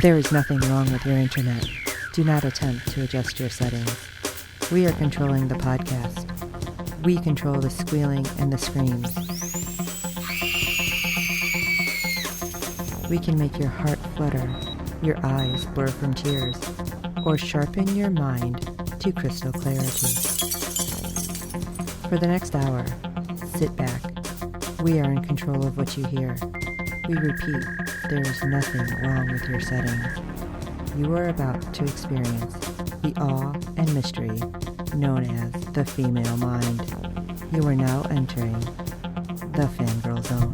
There is nothing wrong with your internet. Do not attempt to adjust your settings. We are controlling the podcast. We control the squealing and the screams. We can make your heart flutter, your eyes blur from tears, or sharpen your mind to crystal clarity. For the next hour, sit back. We are in control of what you hear. We repeat, there is nothing wrong with your settings. You are about to experience the awe and mystery known as the female mind. You are now entering the Fangirl Zone.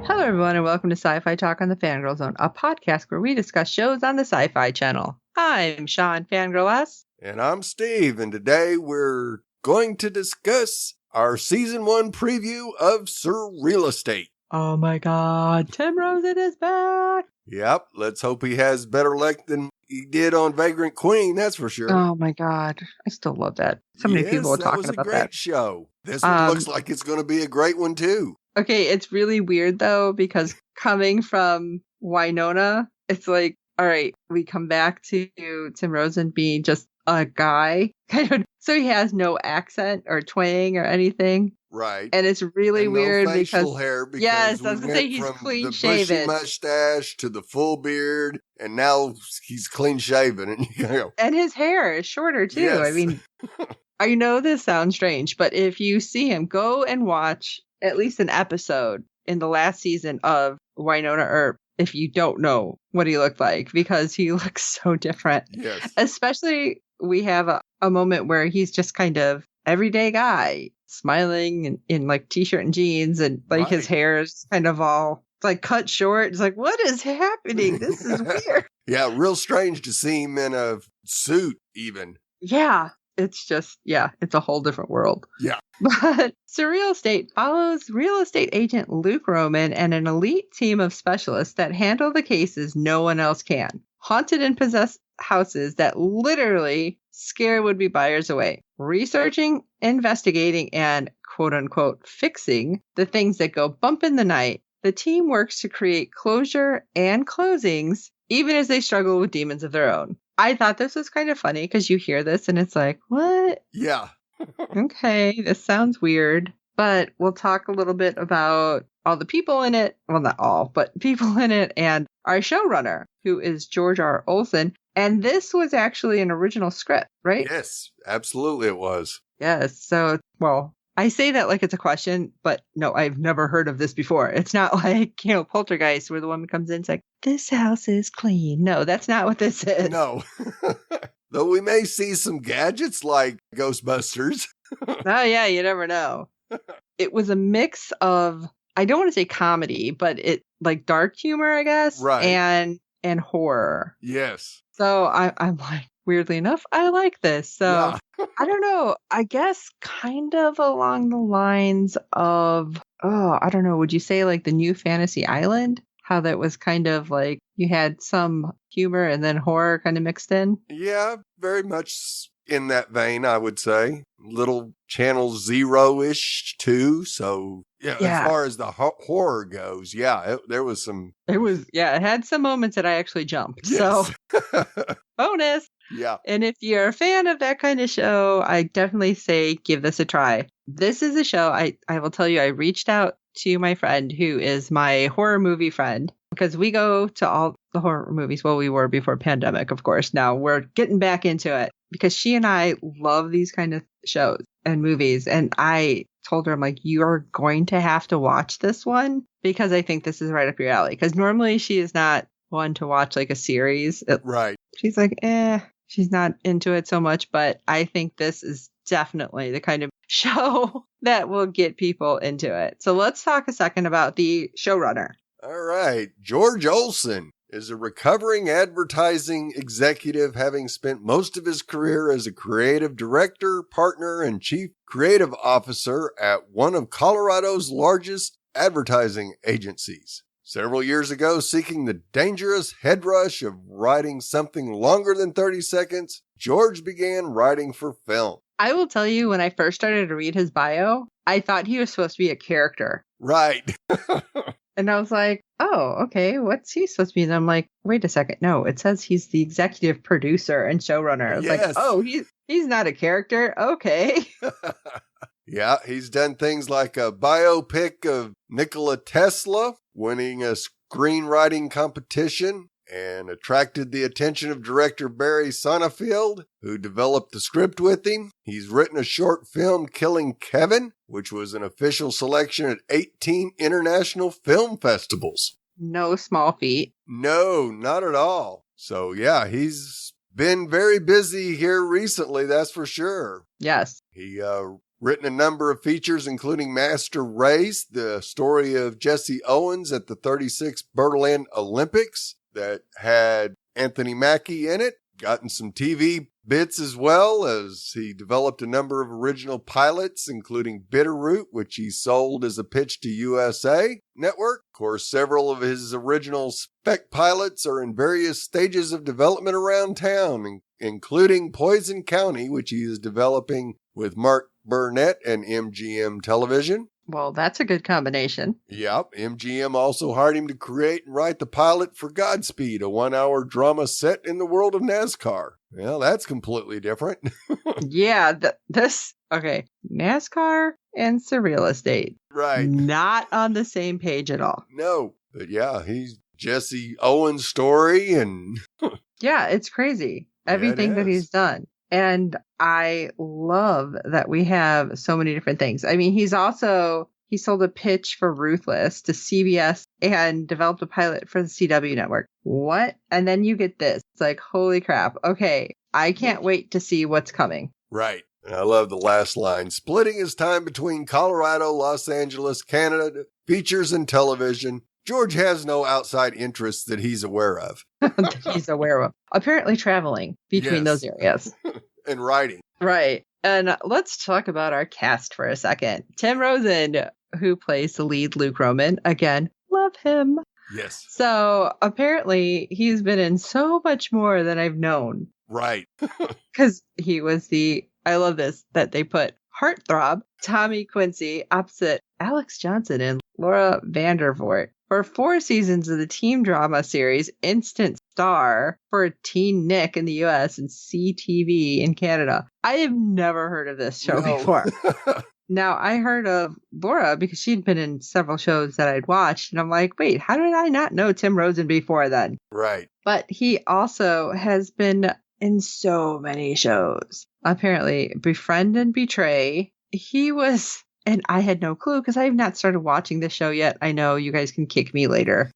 Hello everyone and welcome to SyFy Talk on the Fangirl Zone, a podcast where we discuss shows on the SyFy channel. I'm Sean, Fangirl S. And I'm Steve, and today we're going to discuss our Season 1 preview of SurrealEstate. Oh my god, Tim Rozon is back! Yep, let's hope he has better luck than he did on Vagrant Queen, that's for sure. Oh my god, I still love that. So many people are talking about that. That was a great show. This one looks like it's going to be a great one too. Okay, it's really weird though, because coming from Winona, it's like, all right, we come back to Tim Rozon being just a guy, so he has no accent or twang or anything. Right. And it's really weird no facial hair because yes, I was going to say he's clean shaven. The bushy mustache to the full beard, and now he's clean shaven. And you go, and his hair is shorter too. Yes. I mean, I know this sounds strange, but if you see him, go and watch at least an episode in the last season of Winona Earp if you don't know what he looked like, because he looks so different. Yes. Especially we have a moment where he's just kind of everyday guy, smiling in like t-shirt and jeans, and like his hair is kind of all like cut short. It's like, what is happening? This is weird. Yeah, real strange to see him in a suit even. Yeah, it's just, it's a whole different world. Yeah. But SurrealEstate follows real estate agent Luke Roman and an elite team of specialists that handle the cases no one else can. Haunted and possessed houses that literally scare would-be buyers away. Researching, investigating, and quote-unquote fixing the things that go bump in the night, the team works to create closure and closings, even as they struggle with demons of their own. I thought this was kind of funny because you hear this and it's like, what? Yeah. Okay, this sounds weird. But we'll talk a little bit about all the people in it. Well, not all, but people in it, and our showrunner, who is George R. Olson. And this was actually an original script, right? Yes, absolutely it was. Yes. So, well, I say that like it's a question, but no, I've never heard of this before. It's not like, Poltergeist, where the woman comes in and is like, this house is clean. No, that's not what this is. No. Though we may see some gadgets like Ghostbusters. Oh, yeah, you never know. It was a mix of, I don't want to say comedy, but it like dark humor, I guess. Right. And horror. Yes. So I'm like, weirdly enough, I like this. So yeah. I don't know. I guess kind of along the lines of, I don't know. Would you say like the new Fantasy Island? How that was kind of like you had some humor and then horror kind of mixed in? Yeah, very much in that vein, I would say. Little Channel Zero-ish too. So yeah, as far as the horror goes, there was some. It had some moments that I actually jumped. Yes. So bonus. Yeah. And if you're a fan of that kind of show, I definitely say give this a try. This is a show, I will tell you, I reached out to my friend who is my horror movie friend, because we go to all the horror movies. Well, we were before pandemic, of course. Now we're getting back into it because she and I love these kind of shows and movies. And I told her, I'm like, you're going to have to watch this one because I think this is right up your alley. Because normally she is not one to watch like a series. Right. She's like, she's not into it so much. But I think this is definitely the kind of show that will get people into it. So let's talk a second about the showrunner. All right. George Olson is a recovering advertising executive, having spent most of his career as a creative director, partner, and chief creative officer at one of Colorado's largest advertising agencies. Several years ago, seeking the dangerous head rush of writing something longer than 30 seconds, George began writing for film. I will tell you, when I first started to read his bio, I thought he was supposed to be a character. Right. And I was like, oh, okay, what's he supposed to be? And I'm like, wait a second. No, it says he's the executive producer and showrunner. I was like, Yes. oh, he's not a character. Okay. Yeah, he's done things like a biopic of Nikola Tesla, winning a screenwriting competition, and attracted the attention of director Barry Sonnenfeld, who developed the script with him. He's written a short film, Killing Kevin, which was an official selection at 18 international film festivals. No small feat. No, not at all. So yeah, he's been very busy here recently, that's for sure. Yes. He written a number of features, including Master Race, the story of Jesse Owens at the 36th Berlin Olympics that had Anthony Mackie in it. Gotten some TV bits as well, as he developed a number of original pilots, including Bitterroot, which he sold as a pitch to USA Network. Of course, several of his original spec pilots are in various stages of development around town, including Poison County, which he is developing with Mark Burnett and MGM Television. Well, that's a good combination. Yep. MGM also hired him to create and write the pilot for Godspeed, a 1-hour drama set in the world of NASCAR. Well, that's completely different. Yeah, okay, NASCAR and SurrealEstate. Right. Not on the same page at all. No, but yeah, he's Jesse Owens' story and... Yeah, it's crazy. Everything that he's done. And I love that we have so many different things. I mean, he sold a pitch for Ruthless to CBS and developed a pilot for the CW network. What? And then you get this. It's like, holy crap. Okay, I can't wait to see what's coming. Right. And I love the last line. Splitting his time between Colorado, Los Angeles, Canada, features and television. George has no outside interests that he's aware of. Apparently traveling between those areas. And writing. Right. And let's talk about our cast for a second. Tim Rozon, who plays the lead Luke Roman. Again, love him. Yes. So apparently he's been in so much more than I've known. Right. Because he was I love this, that they put heartthrob Tommy Quincy opposite Alex Johnson and Laura Vandervoort for 4 seasons of the teen drama series Instant Star for Teen Nick in the US and CTV in Canada. I have never heard of this show before. Now, I heard of Laura because she'd been in several shows that I'd watched, and I'm like, wait, how did I not know Tim Rozon before then? Right. But he also has been in so many shows. Apparently, Befriend and Betray. He was, and I had no clue because I have not started watching this show yet. I know you guys can kick me later.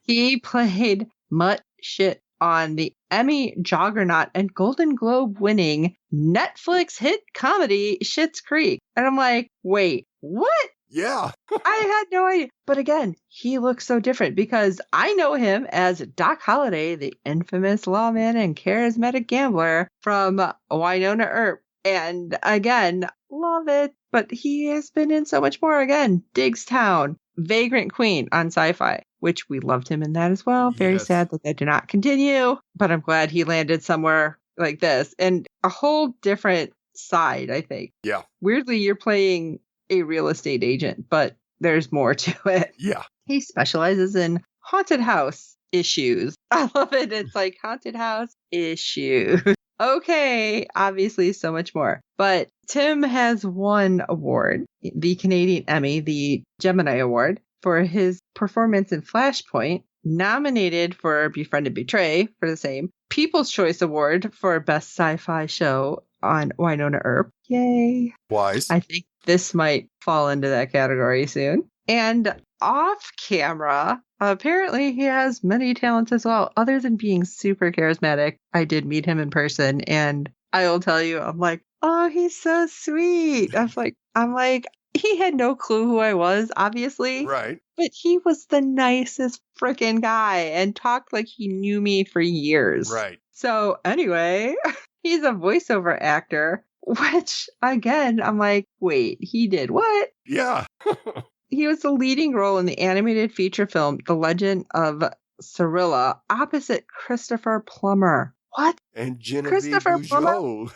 He played Mutt Shit on the Emmy juggernaut and Golden Globe winning Netflix hit comedy Schitt's Creek. And I'm like, wait, what? Yeah. I had no idea. But again, he looks so different because I know him as Doc Holliday, the infamous lawman and charismatic gambler from Wynonna Earp. And again, love it. But he has been in so much more. Again, Diggstown, Vagrant Queen on SyFy, which we loved him in that as well. Very sad that did not continue. But I'm glad he landed somewhere like this. And a whole different side, I think. Yeah. Weirdly, you're playing a real estate agent, but there's more to it. Yeah. He specializes in haunted house issues. I love it. It's like haunted house issues. Okay, obviously so much more. But Tim has one award, the Canadian Emmy, the Gemini Award, for his performance in Flashpoint, nominated for Befriend and Betray for the same, People's Choice Award for Best Sci-Fi Show on Wynonna Earp. Yay. Wise. I think this might fall into that category soon. And off camera, apparently he has many talents as well. Other than being super charismatic, I did meet him in person, and I will tell you, I'm like, oh, he's so sweet. I'm like, he had no clue who I was, obviously. Right. But he was the nicest freaking guy and talked like he knew me for years. Right. So anyway, he's a voiceover actor, which again, I'm like, wait, he did what? Yeah. He was the leading role in the animated feature film, The Legend of Cirilla, opposite Christopher Plummer. What? And Genevieve Christopher Plummer?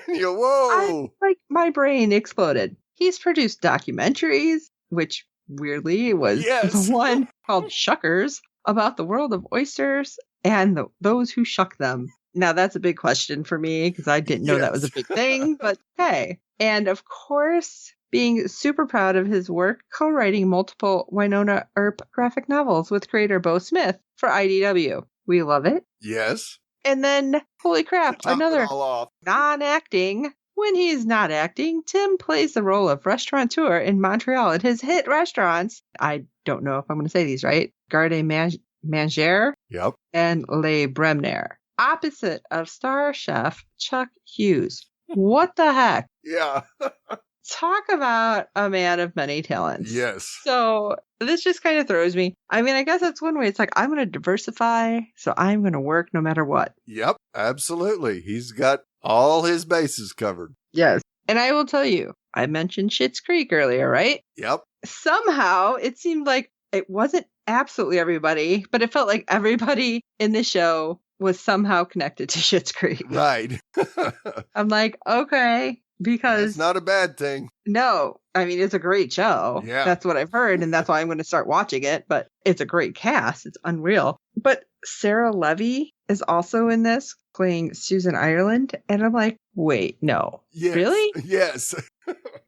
Whoa. My brain exploded. He's produced documentaries, which weirdly, was Yes. the one called Shuckers, about the world of oysters and those who shuck them. Now, that's a big question for me because I didn't know that was a big thing, but hey. And of course, being super proud of his work co-writing multiple Wynonna Earp graphic novels with creator Bo Smith for IDW. We love it. Yes. And then, holy crap, Top it another all off. non-acting. When he's not acting, Tim plays the role of restaurateur in Montreal at his hit restaurants. I don't know if I'm going to say these right. Garde Manger Yep. and Le Bremner. Opposite of star chef Chuck Hughes. What the heck? Yeah. Talk about a man of many talents. Yes. So this just kind of throws me. I mean, I guess that's one way. It's like, I'm going to diversify, so I'm going to work no matter what. Yep. Absolutely. He's got all his bases covered. Yes. And I will tell you, I mentioned Schitt's Creek earlier, right? Yep. Somehow it seemed like it wasn't absolutely everybody, but it felt like everybody in the show was somehow connected to Schitt's Creek. Right. I'm like, okay, because it's not a bad thing. no, I mean, it's a great show. Yeah. That's what I've heard. And that's why I'm going to start watching it. But it's a great cast. It's unreal. But Sarah Levy is also in this playing Susan Ireland. And I'm like, wait, no. Yes. Really? Yes.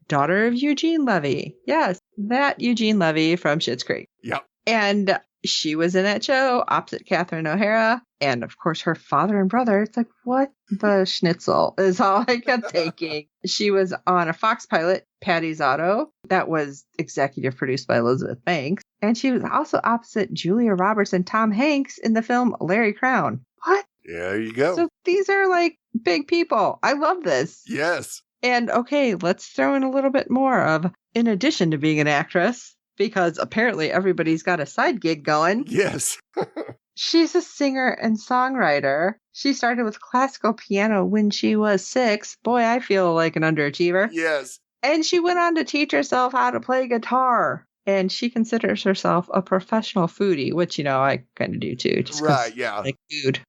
Daughter of Eugene Levy. Yes, that Eugene Levy from Schitt's Creek. Yep. And she was in that show opposite Catherine O'Hara. And of course, her father and brother. It's like, what the schnitzel is all I kept thinking. She was on a Fox pilot, Patty's Auto, that was executive produced by Elizabeth Banks. And she was also opposite Julia Roberts and Tom Hanks in the film Larry Crown. What? Yeah, there you go. So these are like big people. I love this. Yes. And okay, let's throw in a little bit more of, in addition to being an actress, because apparently everybody's got a side gig going. Yes. She's a singer and songwriter. She started with classical piano when she was 6. Boy, I feel like an underachiever. Yes. And she went on to teach herself how to play guitar. And she considers herself a professional foodie, which, you know, I kind of do too. Just Right, yeah. I like food.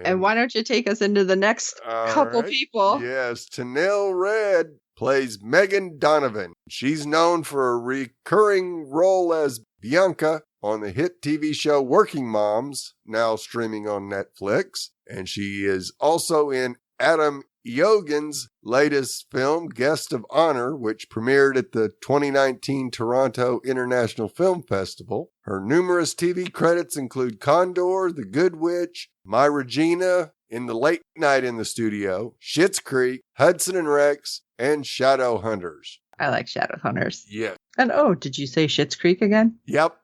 And why don't you take us into the next couple people? Yes, Tanel Red plays Megan Donovan. She's known for a recurring role as Bianca on the hit TV show Working Moms, now streaming on Netflix. And she is also in Adam Yogan's latest film, Guest of Honor, which premiered at the 2019 Toronto International Film Festival. Her numerous TV credits include Condor, The Good Witch, My Regina, In the Late Night in the Studio, Schitt's Creek, Hudson and Rex, and Shadowhunters. I like Shadowhunters. Yes. And oh, did you say Schitt's Creek again? Yep.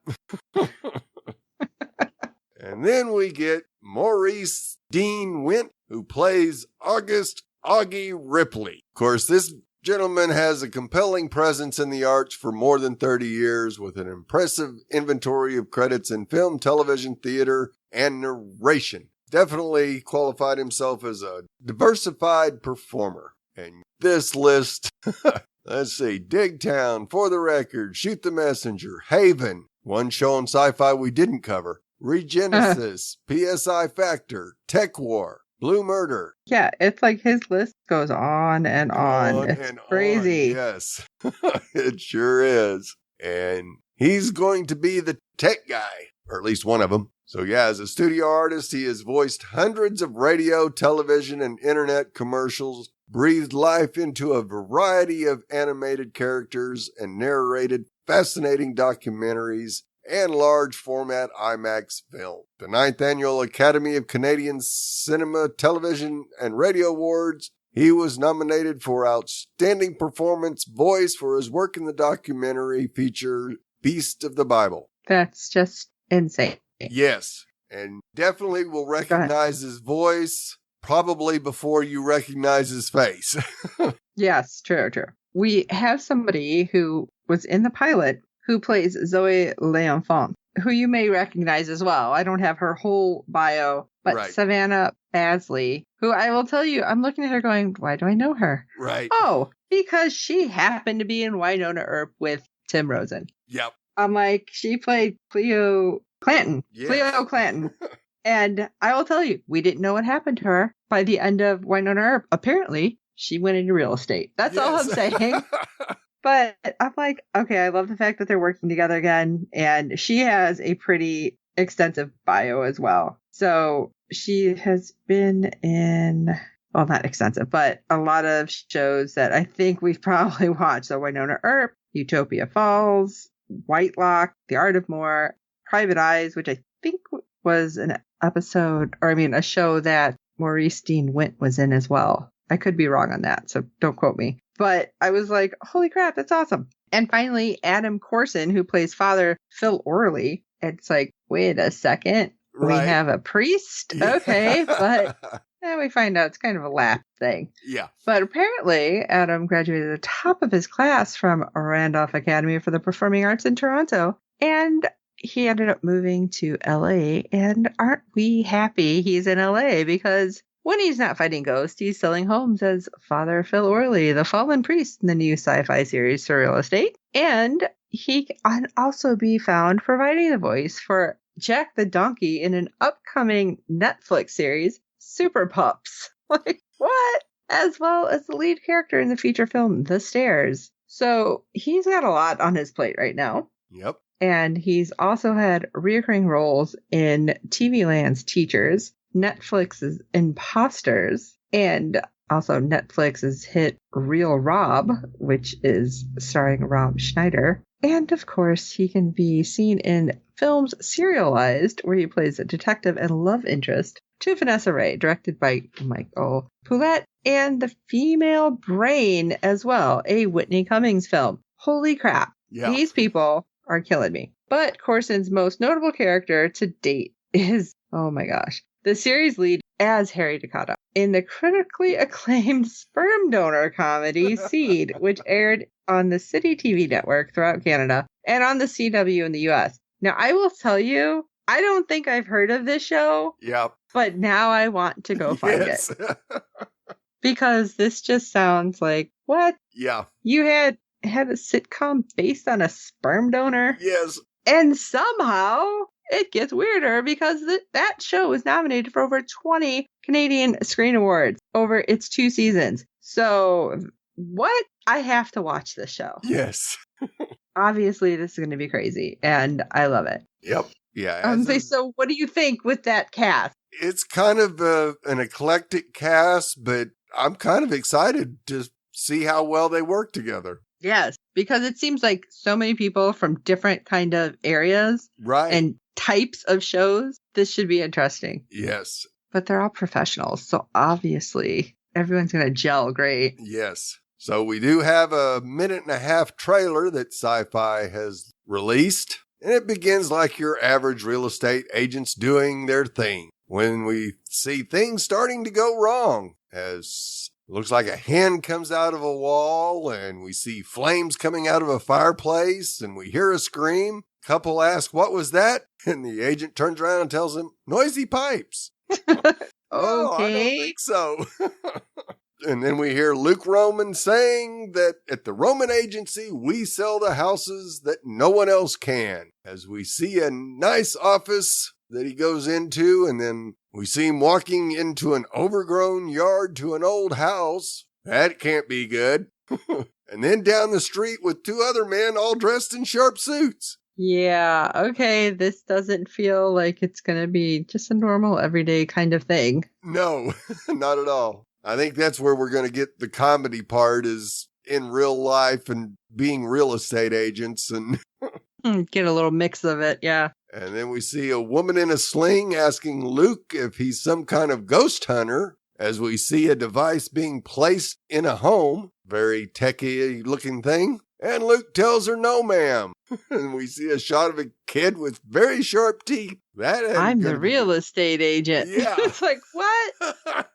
And then we get Maurice Dean Wint, who plays August Augie Ripley. Of course, this gentleman has a compelling presence in the arts for more than 30 years with an impressive inventory of credits in film, television, theater, and narration. Definitely qualified himself as a diversified performer. And this list, let's see, Digtown, For the Record, Shoot the Messenger, Haven, one show on SyFy we didn't cover, Regenesis, PSI Factor, Tech War, Blue Murder. Yeah, it's like his list goes on and on. It's crazy. Yes, it sure is. And he's going to be the tech guy, or at least one of them. So yeah, as a studio artist, he has voiced hundreds of radio, television, and internet commercials, breathed life into a variety of animated characters, and narrated fascinating documentaries and large format IMAX film. The 9th Annual Academy of Canadian Cinema, Television, and Radio Awards, he was nominated for Outstanding Performance Voice for his work in the documentary feature Beast of the Bible. That's just insane. Yes, and definitely will recognize his voice probably before you recognize his face. Yes, true. We have somebody who was in the pilot who plays Zoe L'Enfant, who you may recognize as well. I don't have her whole bio, but right. Savannah Basley, who I will tell you, I'm looking at her going, why do I know her? Right. Oh, because she happened to be in Wynonna Earp with Tim Rozon. Yep. I'm like, she played Cleo Clanton. Yes. Cleo Clanton. And I will tell you, we didn't know what happened to her by the end of Wynonna Earp. Apparently, she went into real estate. That's all I'm saying. But I'm like, okay, I love the fact that they're working together again. And she has a pretty extensive bio as well. So she has been in, well, not extensive, but a lot of shows that I think we've probably watched. So Winona Earp, Utopia Falls, Whitelock, The Art of More, Private Eyes, which I think was an episode, or I mean, a show that Maurice Dean Wint was in as well. I could be wrong on that, so don't quote me. But I was like, holy crap, that's awesome. And finally, Adam Corson, who plays Father Phil Orley. It's like, wait a second. Right. We have a priest? Yeah. Okay, but then we find out it's kind of a laugh thing. Yeah. But apparently, Adam graduated at the top of his class from Randolph Academy for the Performing Arts in Toronto. And he ended up moving to LA. And aren't we happy he's in LA? Because when he's not fighting ghosts, he's selling homes as Father Phil Orley, the fallen priest in the new SyFy series SurrealEstate. And he can also be found providing the voice for Jack the Donkey in an upcoming Netflix series, Super Pups. Like, what? As well as the lead character in the feature film, The Stairs. So he's got a lot on his plate right now. Yep. And he's also had recurring roles in TV Land's Teachers, Netflix's Imposters, and also Netflix's hit Real Rob, which is starring Rob Schneider. And of course, he can be seen in films Serialized, where he plays a detective and love interest to Vanessa Ray, directed by Michael Poulette, and The Female Brain as well, a Whitney Cummings film. Holy crap. Yeah. These people are killing me. But Corson's most notable character to date is, oh my gosh, the series lead as Harry Dakota in the critically acclaimed sperm donor comedy Seed, which aired on the City TV network throughout Canada and on the CW in the US. Now, I will tell you, I don't think I've heard of this show. Yep. But now I want to go find it. Because this just sounds like, what? Yeah. You had a sitcom based on a sperm donor? Yes. And somehow it gets weirder because that show was nominated for over 20 Canadian Screen Awards over its 2 seasons. So, what? I have to watch this show. Yes. Obviously, this is going to be crazy, and I love it. Yep. Yeah. So what do you think with that cast? It's kind of an eclectic cast, but I'm kind of excited to see how well they work together. Yes, because it seems like so many people from different kind of areas and types of shows. This should be interesting. Yes. But they're all professionals, so obviously everyone's going to gel great. Yes. So we do have a 1.5-minute trailer that SyFy has released, and it begins like your average real estate agents doing their thing. When we see things starting to go wrong, as looks like a hen comes out of a wall, and we see flames coming out of a fireplace, and we hear a scream. Couple asks, what was that? And the agent turns around and tells him, noisy pipes. No, I don't think so. And then we hear Luke Roman saying that at the Roman agency, we sell the houses that no one else can. As we see a nice office that he goes into, and then we see him walking into an overgrown yard to an old house. That can't be good. And then down the street with 2 other men all dressed in sharp suits. Yeah, okay, this doesn't feel like it's going to be just a normal everyday kind of thing. No, not at all. I think that's where we're going to get the comedy part, is in real life and being real estate agents. And get a little mix of it, yeah. And then we see a woman in a sling asking Luke if he's some kind of ghost hunter, as we see a device being placed in a home. Very techy looking thing. And Luke tells her, no, ma'am. And we see a shot of a kid with very sharp teeth. I'm the real estate agent. Yeah. It's like, what?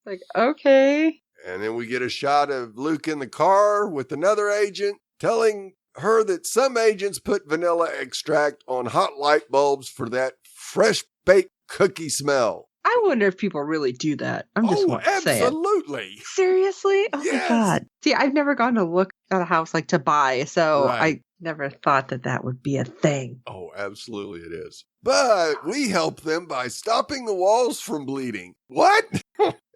Like, okay. And then we get a shot of Luke in the car with another agent telling her that some agents put vanilla extract on hot light bulbs for that fresh baked cookie smell. I wonder if people really do that. I'm just saying. Absolutely. Seriously? Oh yes. My God. See, I've never gone to look at a house like to buy, so I never thought that would be a thing. Oh, absolutely it is. But we help them by stopping the walls from bleeding. What?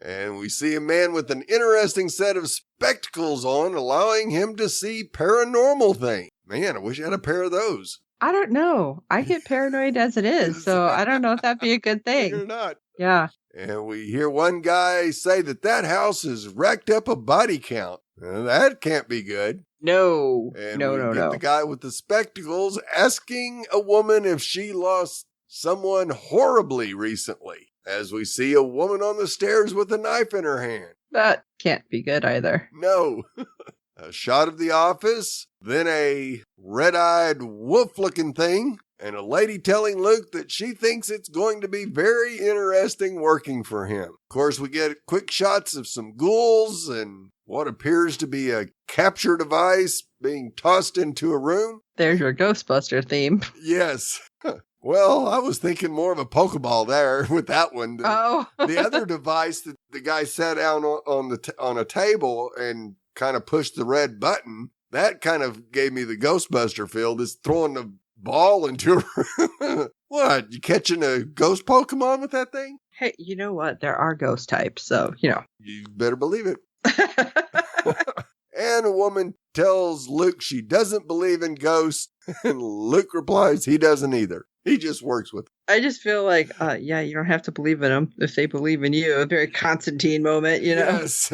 And we see a man with an interesting set of spectacles on, allowing him to see paranormal things. Man, I wish I had a pair of those. I don't know. I get paranoid as it is, so I don't know if that'd be a good thing. You're not. Yeah. And we hear one guy say that house has racked up a body count. That can't be good. No. And No. we get the guy with the spectacles asking a woman if she lost someone horribly recently, as we see a woman on the stairs with a knife in her hand. That can't be good either. No. A shot of the office, then a red-eyed wolf-looking thing, and a lady telling Luke that she thinks it's going to be very interesting working for him. Of course, we get quick shots of some ghouls and what appears to be a capture device being tossed into a room. There's your Ghostbuster theme. Yes. Well, I was thinking more of a Pokeball there with that one. Oh. The other device that the guy sat down on a table and kind of pushed the red button, that kind of gave me the Ghostbuster feel, just throwing the ball into a room. What, you catching a ghost Pokemon with that thing? Hey, you know what? There are ghost types, so, you know. You better believe it. And a woman tells Luke she doesn't believe in ghosts, and Luke replies he doesn't either. He just works with them. I just feel like, yeah, you don't have to believe in them if they believe in you. A very Constantine moment, you know? Yes.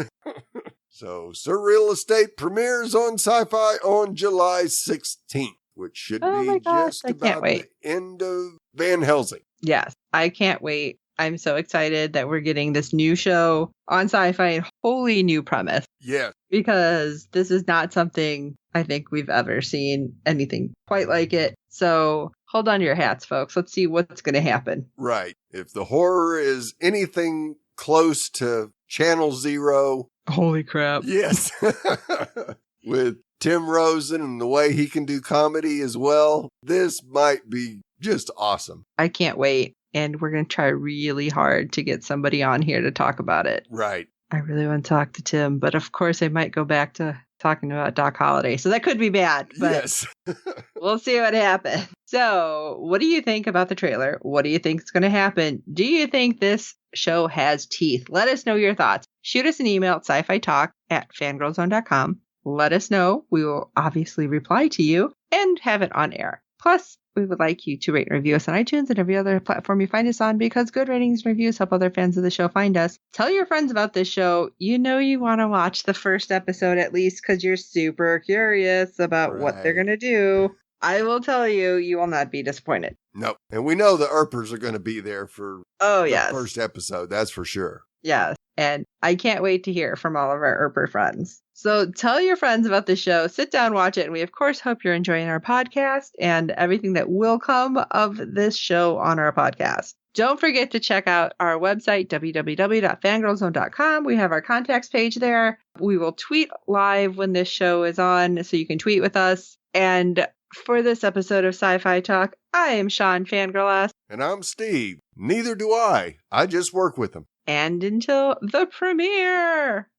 So, SurrealEstate premieres on SyFy on July 16th, which should be just about the end of Van Helsing. Yes, I can't wait. I'm so excited that we're getting this new show on SyFy and wholly new premise. Yes. Because this is not something I think we've ever seen anything quite like it. So hold on to your hats, folks. Let's see what's going to happen. Right. If the horror is anything close to Channel Zero. Holy crap. Yes. With Tim Rozon and the way he can do comedy as well, this might be just awesome. I can't wait. And we're going to try really hard to get somebody on here to talk about it. Right. I really want to talk to Tim, but of course I might go back to talking about Doc Holliday. So that could be bad, but yes. We'll see what happens. So what do you think about the trailer? What do you think is going to happen? Do you think this show has teeth? Let us know your thoughts. Shoot us an email at syfytalk@fangirlzone.com. Let us know. We will obviously reply to you and have it on air. Plus, we would like you to rate and review us on iTunes and every other platform you find us on, because good ratings and reviews help other fans of the show find us. Tell your friends about this show. You know you want to watch the first episode at least because you're super curious about what they're going to do. I will tell you, you will not be disappointed. No. And we know the Erpers are going to be there for the first episode. That's for sure. Yes. And I can't wait to hear from all of our Erper friends. So tell your friends about the show. Sit down, watch it. And we, of course, hope you're enjoying our podcast and everything that will come of this show on our podcast. Don't forget to check out our website, www.fangirlzone.com. We have our contacts page there. We will tweet live when this show is on, so you can tweet with us. And for this episode of SyFy Talk, I am Sean Fangirl S. And I'm Steve. Neither do I. I just work with them. And until the premiere.